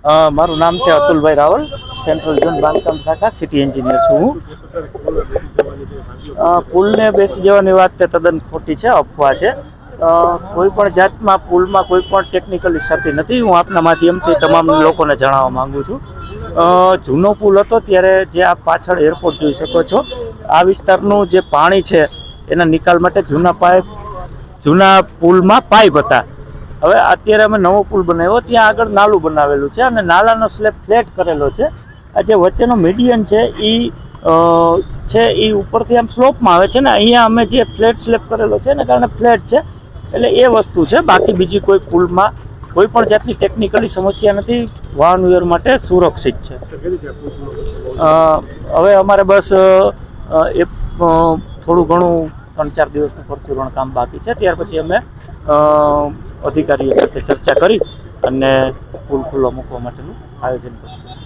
મારું નામ છે અતુલભાઈ રાવલ, સેન્ટ્રલ ઝોન બાંધકામ શાખા સિટી એન્જિનિયર છું હું. પુલને બેસી જવાની વાત તે તદ્દન ખોટી છે, અફવા છે. કોઈ પણ જાતમાં પુલમાં કોઈ પણ ટેકનિકલ હિસાબથી નથી. હું આપના માધ્યમથી તમામ લોકોને જણાવવા માંગુ છું. જૂનો પુલ હતો ત્યારે જે આ પાછળ એરપોર્ટ જોઈ શકો છો, આ વિસ્તારનું જે પાણી છે એના નિકાલ માટે જૂના પુલમાં પાઇપ હતા. હવે અત્યારે અમે નવો પુલ બનાવ્યો, ત્યાં આગળ નાલું બનાવેલું છે અને નાલાનો સ્લેબ ફ્લેટ કરેલો છે. આ જે વચ્ચેનો મીડિયન છે એ ઉપરથી આમ સ્લોપમાં આવે છે ને, અહીંયા અમે જે ફ્લેટ સ્લેબ કરેલો છે એને કારણે ફ્લેટ છે, એટલે એ વસ્તુ છે. બાકી બીજી કોઈ પુલમાં કોઈ પણ જાતની ટેકનિકલી સમસ્યા નથી, વાહન વ્યવહાર માટે સુરક્ષિત છે. હવે અમારે બસ એ થોડું ઘણું 3-4 દિવસનું પરચુરણ કામ બાકી છે, ત્યાર પછી અમે અધિકારીઓ સાથે ચર્ચા કરી અને પુલ ખુલ્લો મૂકવા માટેનું આયોજન કરશું.